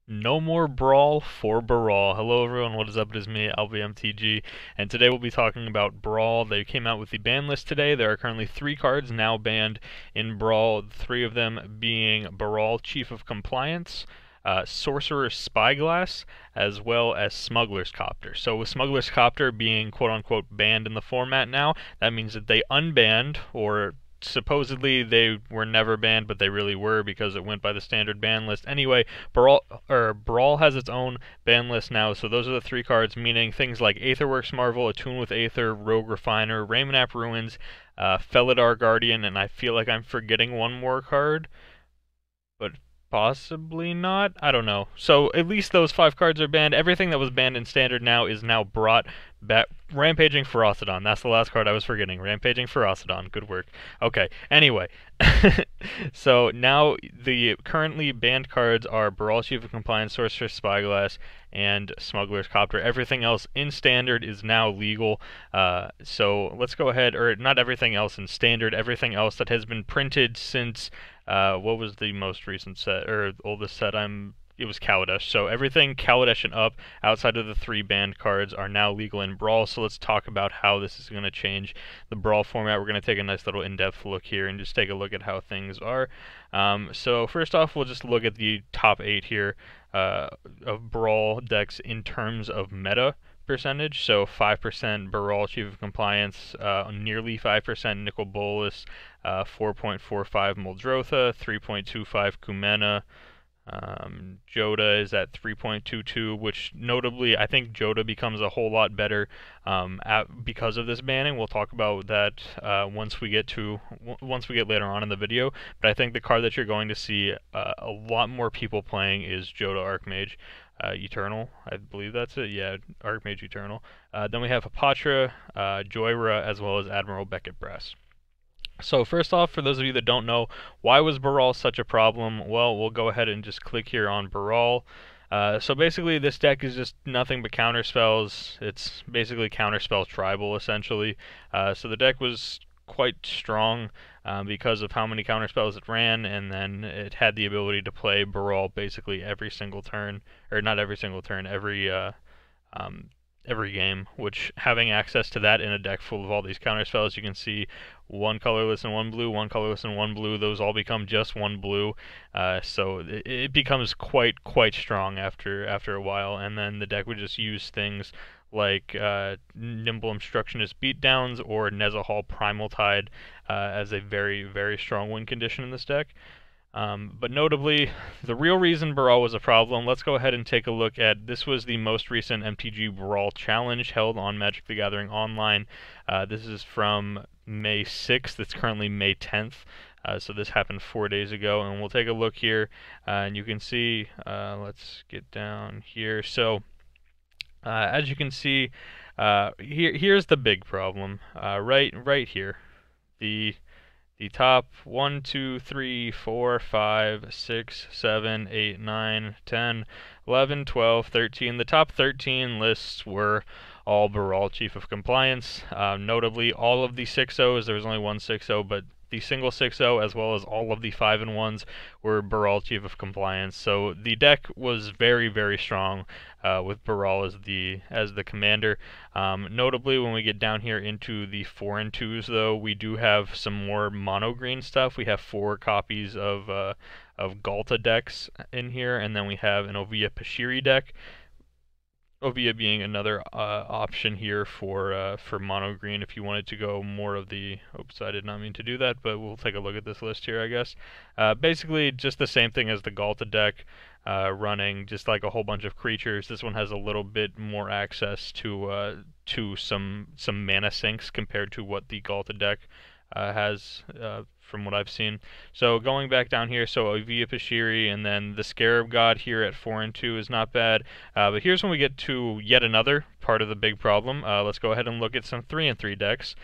No more Brawl for Brawl. Hello everyone, what is up? It is me, AlbyMTG, and today we'll be talking about Brawl. They came out with the ban list today. There are currently 3 cards now banned in Brawl, 3 of them being Brawl Chief of Compliance, Sorcerer's Spyglass, as well as Smuggler's Copter. So with Smuggler's Copter being quote-unquote banned in the format now, that means that they unbanned, or supposedly they were never banned, but they really were because it went by the standard ban list. Anyway, Brawl has its own ban list now, so those are the 3 cards, meaning things like Aetherworks Marvel, Attune with Aether, Rogue Refiner, Raymond Ruins, Felidar Guardian, and I feel like I'm forgetting one more card, but possibly not. I don't know. So at least those 5 cards are banned. Everything that was banned in standard now is now brought back. Rampaging Ferocidon. That's the last card I was forgetting. Rampaging Ferocidon. Good work. Okay. Anyway. So now the currently banned cards are Brawl Chief of Compliance, Sorcerer's Spyglass, and Smuggler's Copter. Everything else in standard is now legal. So let's go ahead, or not everything else in standard, everything else that has been printed since what was the most recent set, or oldest set? It was Kaladesh. So everything Kaladesh and up outside of the 3 banned cards are now legal in Brawl. So let's talk about how this is going to change the Brawl format. We're going to take a nice little in-depth look here and just take a look at how things are. So first off, we'll just look at the top 8 here of Brawl decks in terms of meta percentage. So 5% Brawl Chief of Compliance, nearly 5% Nicol Bolas, 4.45 Muldrotha, 3.25 Kumena. Jodah is at 3.22, which notably I think Jodah becomes a whole lot better because of this banning. We'll talk about that once we get later on in the video. But I think the card that you're going to see a lot more people playing is Jodah Archmage. Eternal, I believe that's it. Yeah, Archmage Eternal. Then we have Hapatra, Joyra, as well as Admiral Beckett Brass. So first off, for those of you that don't know, why was Brawl such a problem? Well, we'll go ahead and just click here on Brawl. So basically this deck is just nothing but counterspells. It's basically counterspell tribal, essentially. So the deck was quite strong because of how many counterspells it ran, and then it had the ability to play Brawl basically every single turn, or not every single turn, every game, which having access to that in a deck full of all these counterspells, you can see 1 colorless and 1 blue, 1 colorless and 1 blue, those all become just 1 blue, so it becomes quite strong after a while, and then the deck would just use things like Nimble Obstructionist Beatdowns or Nezahal Primal Tide as a very strong win condition in this deck. But notably, the real reason Brawl was a problem, let's go ahead and take a look at, this was the most recent MTG Brawl Challenge held on Magic the Gathering Online. This is from May 6th, it's currently May 10th, so this happened 4 days ago, and we'll take a look here, and you can see, let's get down here. So, as you can see, here's the big problem, right here. The top 1, 2, 3, 4, 5, 6, 7, 8, 9, 10, 11, 12, 13. The top 13 lists were all Brawl Chief of Compliance. Notably, all of the 6-0s, there was only one 6-0, but the single 6-0 as well as all of the 5-1s were Brawl Chief of Compliance. So the deck was very strong with Brawl as the commander. Notably, when we get down here into the 4 and 2s, though, we do have some more mono green stuff. We have 4 copies of Ghalta decks in here, and then we have an Ovia Pashiri deck. Ovia being another option here for mono green if you wanted to go more of the, oops, I did not mean to do that, but we'll take a look at this list here, I guess. Basically just the same thing as the Ghalta deck, running just like a whole bunch of creatures. This one has a little bit more access to some mana sinks compared to what the Ghalta deck has, from what I've seen. So going back down here, so Ovia Pashiri and then the Scarab God here at 4 and 2 is not bad. But here's when we get to yet another part of the big problem. Let's go ahead and look at some 3 and 3 decks,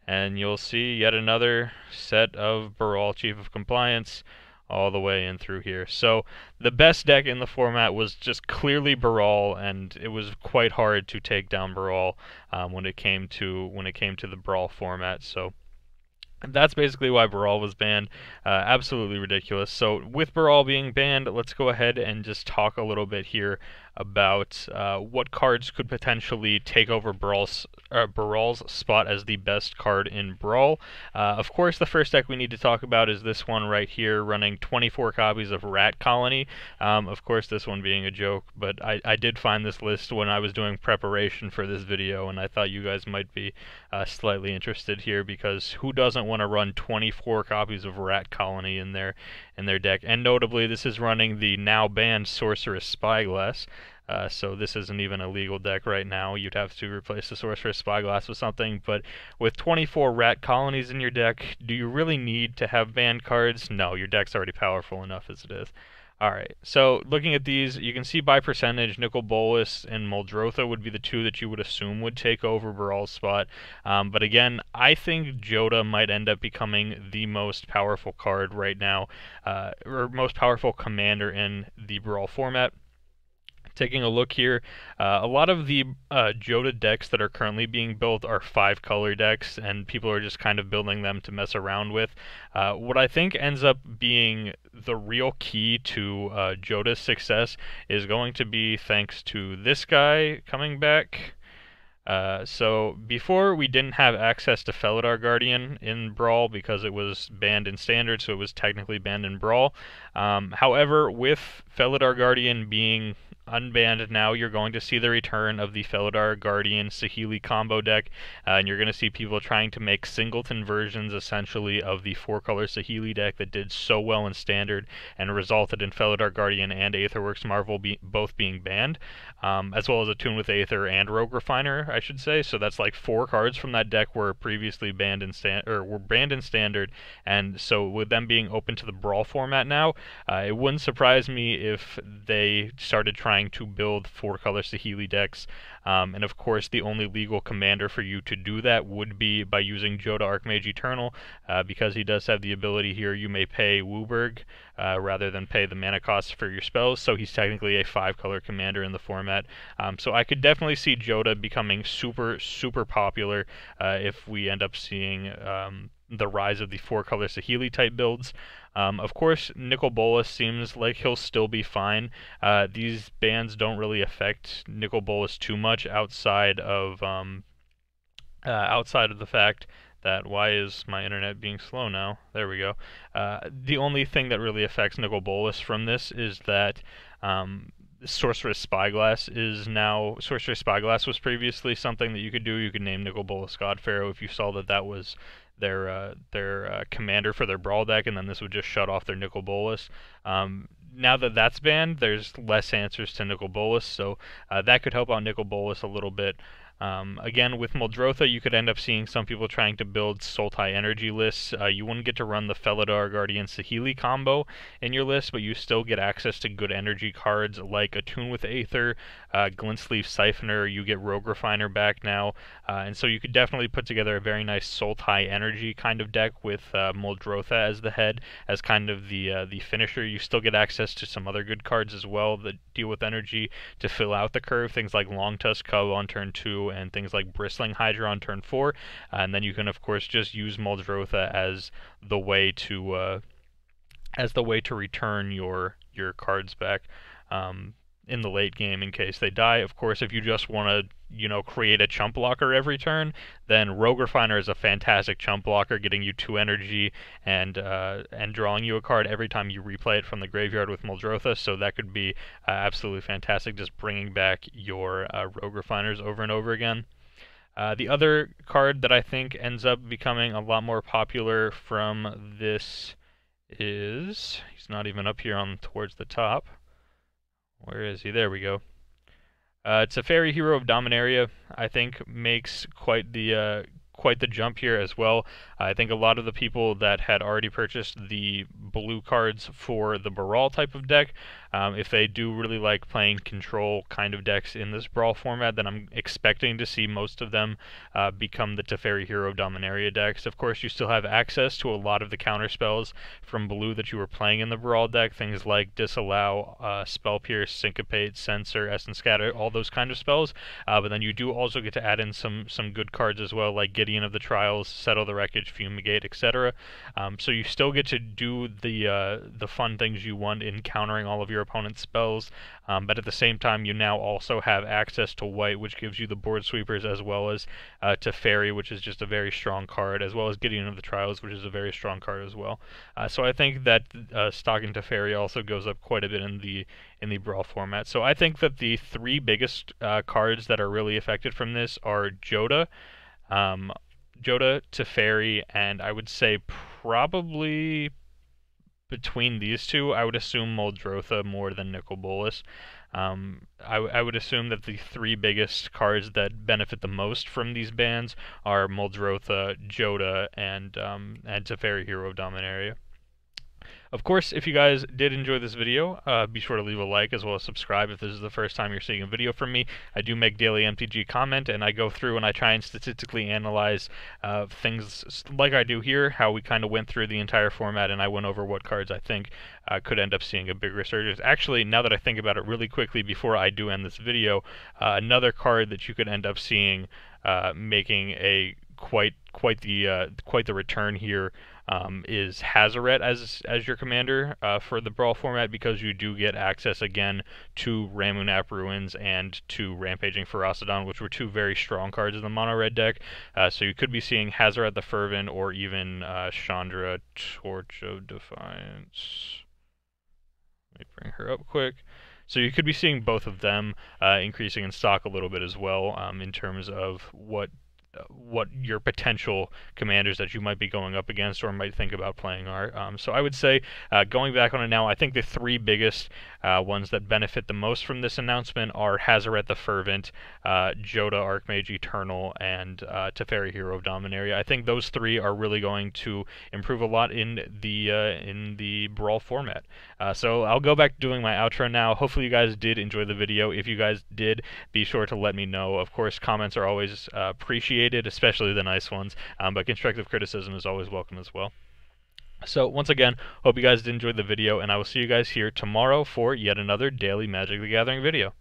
and you'll see yet another set of Brawl Chief of Compliance all the way in through here. So the best deck in the format was just clearly Brawl, and it was quite hard to take down Brawl when it came to the Brawl format. So That's basically why Brawl was banned. Absolutely ridiculous. So with Brawl being banned, let's go ahead and just talk a little bit here about what cards could potentially take over Brawl's spot as the best card in Brawl. Of course, the first deck we need to talk about is this one right here, running 24 copies of Rat Colony. Of course, this one being a joke, but I did find this list when I was doing preparation for this video, and I thought you guys might be slightly interested here, because who doesn't want to run 24 copies of Rat Colony in their deck? And notably, this is running the now banned Sorceress Spyglass. So this isn't even a legal deck right now. You'd have to replace the Sorceress Spyglass with something. But with 24 Rat Colonies in your deck, do you really need to have banned cards? No, your deck's already powerful enough as it is. Alright, so looking at these, you can see by percentage, Nicol Bolas and Muldrotha would be the two that you would assume would take over Brawl's spot. But again, I think Jodah might end up becoming the most powerful card right now, or most powerful commander in the Brawl format. Taking a look here, a lot of the Jodah decks that are currently being built are 5-color decks, and people are just kind of building them to mess around with. What I think ends up being the real key to Jodah's success is going to be thanks to this guy coming back. So before, we didn't have access to Felidar Guardian in Brawl because it was banned in Standard, so it was technically banned in Brawl. However, with Felidar Guardian being unbanned now, you're going to see the return of the Felidar Guardian Saheeli combo deck, and you're going to see people trying to make singleton versions essentially of the 4-color Saheeli deck that did so well in Standard and resulted in Felidar Guardian and Aetherworks Marvel both being banned, as well as Attune with Aether and Rogue Refiner, I should say. So that's like 4 cards from that deck were previously banned in Standard, and so with them being open to the Brawl format now, it wouldn't surprise me if they started trying to build 4-color Saheeli decks. And of course, the only legal commander for you to do that would be by using Jodah Archmage Eternal, because he does have the ability here. You may pay Wooburg rather than pay the mana cost for your spells, so he's technically a 5-color commander in the format. So I could definitely see Jodah becoming super popular if we end up seeing the rise of the 4-color Saheeli type builds. Of course, Nicol Bolas seems like he'll still be fine. These bans don't really affect Nicol Bolas too much outside of the fact that, why is my internet being slow now? There we go. The only thing that really affects Nicol Bolas from this is that Sorceress Spyglass is now... Sorceress Spyglass was previously something that you could do. You could name Nicol Bolas God Pharaoh if you saw that that was their commander for their Brawl deck, and then this would just shut off their Nicol Bolas. Now that that's banned, there's less answers to Nicol Bolas, so that could help out Nicol Bolas a little bit. Again, with Muldrotha, you could end up seeing some people trying to build Sultai energy lists. You wouldn't get to run the Felidar Guardian Saheeli combo in your list, but you still get access to good energy cards like Attune with Aether, Glintsleeve Siphoner. You get Rogue Refiner back now, and so you could definitely put together a very nice Sultai energy kind of deck with Muldrotha as the head, as kind of the finisher. You still get access to some other good cards as well that deal with energy to fill out the curve, things like Longtusk Cub on turn 2, and things like Bristling Hydra on turn 4, and then you can of course just use Muldrotha as the way to return your cards back in the late game in case they die. Of course, if you just want to create a chump blocker every turn, then Rogue Refiner is a fantastic chump blocker, getting you 2 energy and drawing you a card every time you replay it from the graveyard with Muldrotha, so that could be absolutely fantastic, just bringing back your Rogue Refiners over and over again. The other card that I think ends up becoming a lot more popular from this is... he's not even up here towards the top. Where is he? There we go. It's a Fairy Hero of Dominaria. I think makes quite the jump here as well. I think a lot of the people that had already purchased the blue cards for the Brawl type of deck If they do really like playing control kind of decks in this Brawl format, then I'm expecting to see most of them become the Teferi Hero Dominaria decks. Of course, you still have access to a lot of the counter spells from blue that you were playing in the Brawl deck, things like Disallow, Spell Pierce, Syncopate, Censor, Essence Scatter, all those kind of spells, but then you do also get to add in some good cards as well, like Gideon of the Trials, Settle the Wreckage, Fumigate, etc. So you still get to do the fun things you want in countering all of your opponent's spells, but at the same time you now also have access to white, which gives you the board sweepers, as well as Teferi, which is just a very strong card, as well as Gideon of the Trials, which is a very strong card as well. So I think that stocking Teferi also goes up quite a bit in the Brawl format. So I think that the three biggest cards that are really affected from this are Jodah, Teferi, and I would say probably between these two, I would assume Muldrotha more than Nicol Bolas. I would assume that the three biggest cards that benefit the most from these bans are Muldrotha, Jodah, and Teferi Hero Dominaria. Of course, if you guys did enjoy this video, be sure to leave a like as well as subscribe if this is the first time you're seeing a video from me. I do make daily MTG comment, and I go through and I try and statistically analyze things like I do here, how we kind of went through the entire format, and I went over what cards I think could end up seeing a big resurgence. Actually, now that I think about it really quickly before I do end this video, another card that you could end up seeing making a quite the return here is Hazoret as your commander for the Brawl format, because you do get access again to Ramunap Ruins and to Rampaging Ferocidon, which were two very strong cards in the mono red deck. So you could be seeing Hazoret the Fervent or even Chandra, Torch of Defiance. Let me bring her up quick. So you could be seeing both of them increasing in stock a little bit as well, in terms of what your potential commanders that you might be going up against or might think about playing are. So I would say, going back on it now, I think the three biggest ones that benefit the most from this announcement are Hazoret the Fervent, Jodah Archmage Eternal, and Teferi Hero of Dominaria. I think those three are really going to improve a lot in the Brawl format. So I'll go back to doing my outro now. Hopefully you guys did enjoy the video. If you guys did, be sure to let me know. Of course, comments are always appreciated, especially the nice ones, but constructive criticism is always welcome as well. So once again, hope you guys did enjoy the video, and I will see you guys here tomorrow for yet another daily Magic the Gathering video.